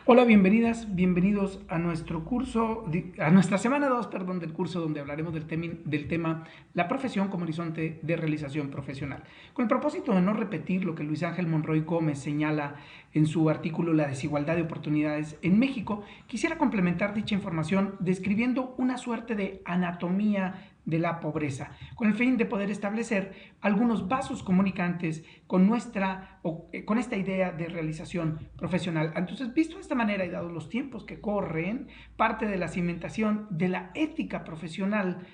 Hola, bienvenidas, bienvenidos a nuestro curso, a nuestra semana 2, perdón, del curso donde hablaremos del tema la profesión como horizonte de realización profesional. Con el propósito de no repetir lo que Luis Ángel Monroy Gómez señala en su artículo La desigualdad de oportunidades en México, quisiera complementar dicha información describiendo una suerte de anatomía de la pobreza, con el fin de poder establecer algunos vasos comunicantes con esta idea de realización profesional. Entonces, visto de esta manera y dados los tiempos que corren, parte de la cimentación de la ética profesional,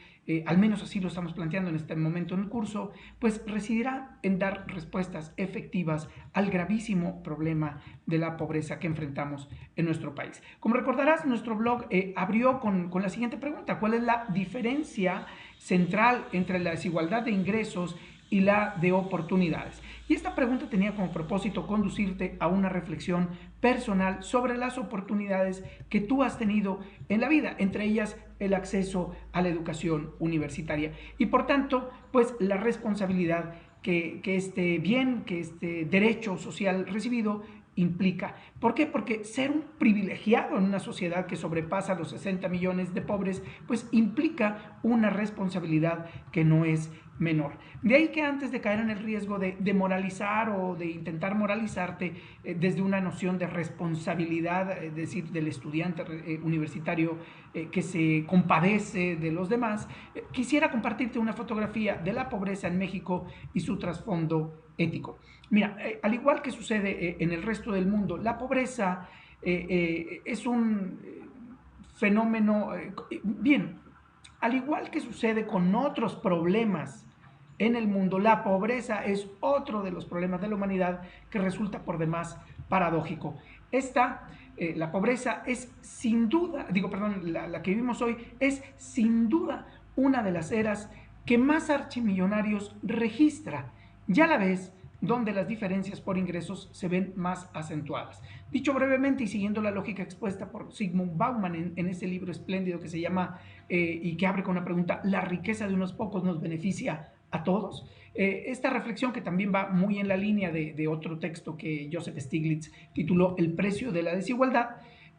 al menos así lo estamos planteando en este momento en el curso, pues residirá en dar respuestas efectivas al gravísimo problema de la pobreza que enfrentamos en nuestro país. Como recordarás, nuestro blog abrió con la siguiente pregunta: ¿cuál es la diferencia central entre la desigualdad de ingresos y la de oportunidades? Y esta pregunta tenía como propósito conducirte a una reflexión personal sobre las oportunidades que tú has tenido en la vida, entre ellas el acceso a la educación universitaria y por tanto, pues la responsabilidad que este bien, que este derecho social recibido implica. ¿Por qué? Porque ser un privilegiado en una sociedad que sobrepasa los 60 millones de pobres, pues implica una responsabilidad que no es menor. De ahí que antes de caer en el riesgo de moralizar o de intentar moralizarte desde una noción de responsabilidad, es decir, del estudiante universitario que se compadece de los demás, quisiera compartirte una fotografía de la pobreza en México y su trasfondo ético. Mira, al igual que sucede en el resto del mundo, la pobreza es un fenómeno, bien, al igual que sucede con otros problemas en el mundo, la pobreza es otro de los problemas de la humanidad que resulta por demás paradójico. La pobreza es sin duda, digo, perdón, la que vivimos hoy es sin duda una de las eras que más archimillonarios registra. Ya la ves donde las diferencias por ingresos se ven más acentuadas. Dicho brevemente y siguiendo la lógica expuesta por Zygmunt Bauman en ese libro espléndido que se llama y que abre con una pregunta: ¿la riqueza de unos pocos nos beneficia a todos? Esta reflexión, que también va muy en la línea de otro texto que Joseph Stiglitz tituló El precio de la desigualdad,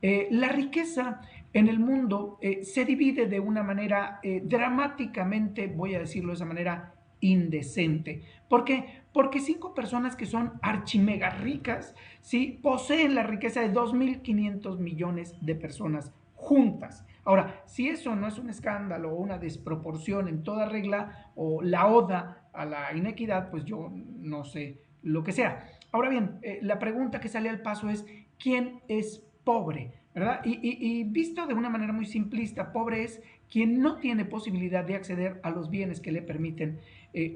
la riqueza en el mundo se divide de una manera dramáticamente, voy a decirlo de esa manera, indecente. ¿Por qué? Porque 5 personas que son archimega ricas, ¿sí?, poseen la riqueza de 2.500 millones de personas juntas. Ahora, si eso no es un escándalo o una desproporción en toda regla o la oda a la inequidad, pues yo no sé lo que sea. Ahora bien, la pregunta que sale al paso es: ¿quién es pobre? ¿Verdad? Y visto de una manera muy simplista, pobre es quien no tiene posibilidad de acceder a los bienes que le permiten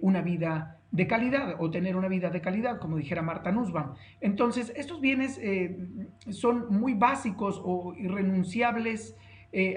una vida de calidad o tener una vida de calidad, como dijera Marta Nussbaum. Entonces, estos bienes son muy básicos o irrenunciables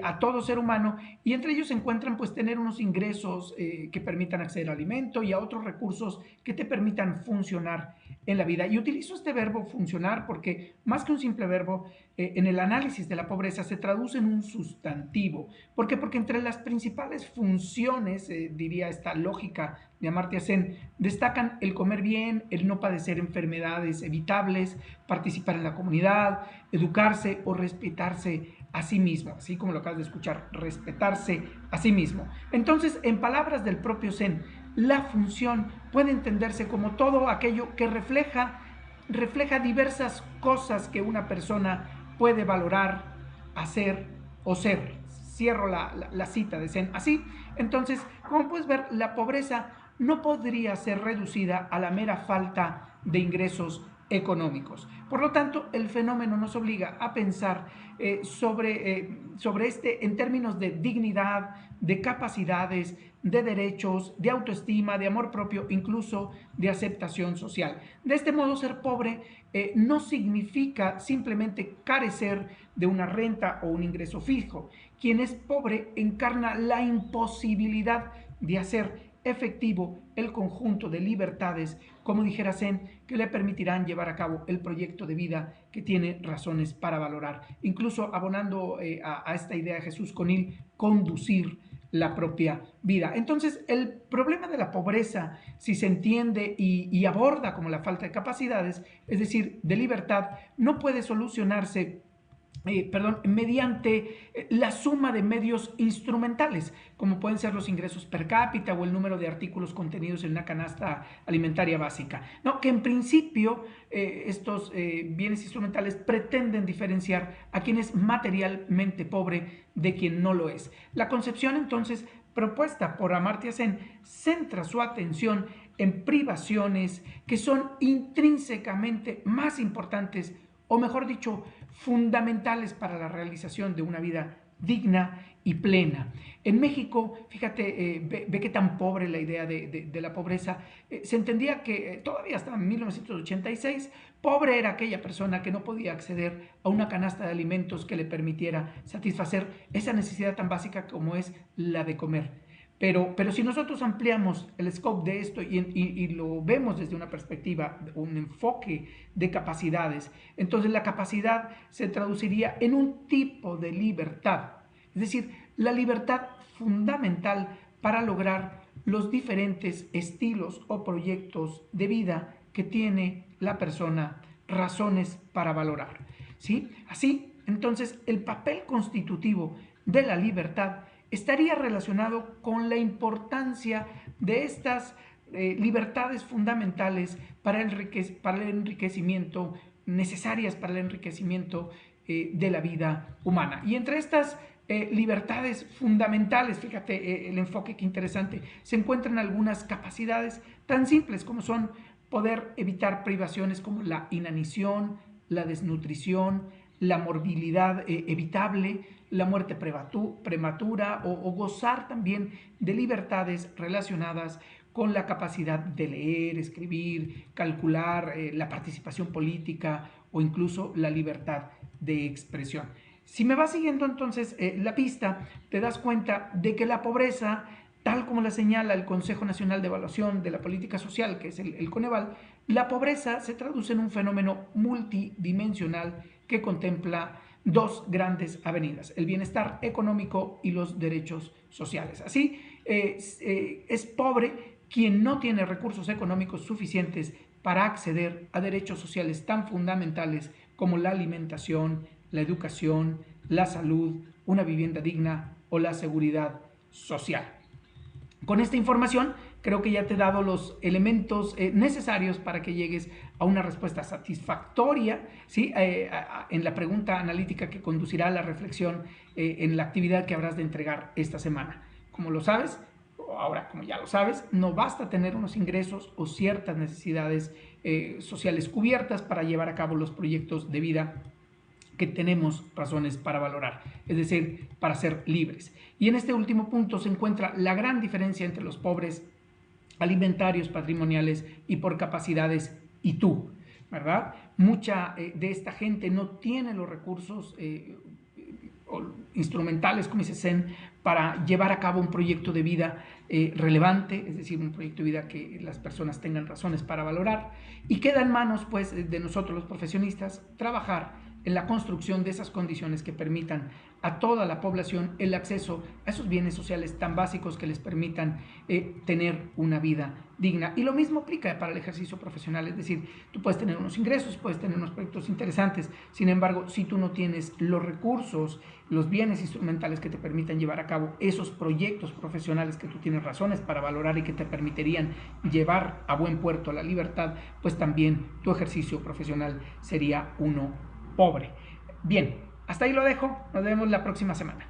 a todo ser humano, y entre ellos se encuentran pues tener unos ingresos que permitan acceder al alimento y a otros recursos que te permitan funcionar en la vida. Y utilizo este verbo funcionar porque más que un simple verbo, en el análisis de la pobreza se traduce en un sustantivo. ¿Por qué? Porque entre las principales funciones, diría esta lógica de Amartya Sen, destacan el comer bien, el no padecer enfermedades evitables, participar en la comunidad, educarse o respetarse a sí mismo, así como lo acabas de escuchar, respetarse a sí mismo. Entonces, en palabras del propio Zen, la función puede entenderse como todo aquello que refleja diversas cosas que una persona puede valorar, hacer o ser. Cierro la cita de Zen así. Entonces, como puedes ver, la pobreza no podría ser reducida a la mera falta de ingresos económicos. Por lo tanto, el fenómeno nos obliga a pensar sobre este en términos de dignidad, de capacidades, de derechos, de autoestima, de amor propio, incluso de aceptación social. De este modo, ser pobre no significa simplemente carecer de una renta o un ingreso fijo. Quien es pobre encarna la imposibilidad de hacer efectivo el conjunto de libertades, como dijera Zen, que le permitirán llevar a cabo el proyecto de vida que tiene razones para valorar. Incluso abonando a esta idea de Jesús Conil, conducir la propia vida. Entonces, el problema de la pobreza, si se entiende y aborda como la falta de capacidades, es decir, de libertad, no puede solucionarse mediante la suma de medios instrumentales, como pueden ser los ingresos per cápita o el número de artículos contenidos en una canasta alimentaria básica. No, que en principio estos bienes instrumentales pretenden diferenciar a quien es materialmente pobre de quien no lo es. La concepción entonces propuesta por Amartya Sen centra su atención en privaciones que son intrínsecamente más importantes, o mejor dicho, fundamentales para la realización de una vida digna y plena. En México, fíjate, ve qué tan pobre la idea de la pobreza. Se entendía que todavía hasta 1986, pobre era aquella persona que no podía acceder a una canasta de alimentos que le permitiera satisfacer esa necesidad tan básica como es la de comer. Pero si nosotros ampliamos el scope de esto y lo vemos desde una perspectiva, un enfoque de capacidades, entonces la capacidad se traduciría en un tipo de libertad, es decir, la libertad fundamental para lograr los diferentes estilos o proyectos de vida que tiene la persona razones para valorar. ¿Sí? Así, entonces, el papel constitutivo de la libertad estaría relacionado con la importancia de estas libertades fundamentales para el enriquecimiento, necesarias para el enriquecimiento de la vida humana. Y entre estas libertades fundamentales, fíjate el enfoque que interesante, se encuentran algunas capacidades tan simples como son poder evitar privaciones como la inanición, la desnutrición, la morbilidad evitable, la muerte prematura o gozar también de libertades relacionadas con la capacidad de leer, escribir, calcular, la participación política o incluso la libertad de expresión. Si me vas siguiendo entonces la pista, te das cuenta de que la pobreza, tal como la señala el Consejo Nacional de Evaluación de la Política Social, que es el Coneval, la pobreza se traduce en un fenómeno multidimensional que contempla dos grandes avenidas, el bienestar económico y los derechos sociales. Así, es pobre quien no tiene recursos económicos suficientes para acceder a derechos sociales tan fundamentales como la alimentación, la educación, la salud, una vivienda digna o la seguridad social. Con esta información creo que ya te he dado los elementos necesarios para que llegues a una respuesta satisfactoria, ¿sí? En la pregunta analítica que conducirá a la reflexión en la actividad que habrás de entregar esta semana. Como lo sabes, ahora como ya lo sabes, no basta tener unos ingresos o ciertas necesidades sociales cubiertas para llevar a cabo los proyectos de vida que tenemos razones para valorar, es decir, para ser libres. Y en este último punto se encuentra la gran diferencia entre los pobres alimentarios, patrimoniales y por capacidades y tú, ¿verdad? Mucha de esta gente no tiene los recursos instrumentales, como dice Sen, para llevar a cabo un proyecto de vida relevante, es decir, un proyecto de vida que las personas tengan razones para valorar, y queda en manos, pues, de nosotros los profesionistas trabajar en la construcción de esas condiciones que permitan a toda la población el acceso a esos bienes sociales tan básicos que les permitan tener una vida digna. Y lo mismo aplica para el ejercicio profesional, es decir, tú puedes tener unos ingresos, puedes tener unos proyectos interesantes, sin embargo, si tú no tienes los recursos, los bienes instrumentales que te permitan llevar a cabo esos proyectos profesionales que tú tienes razones para valorar y que te permitirían llevar a buen puerto la libertad, pues también tu ejercicio profesional sería uno pobre. Bien, hasta ahí lo dejo. Nos vemos la próxima semana.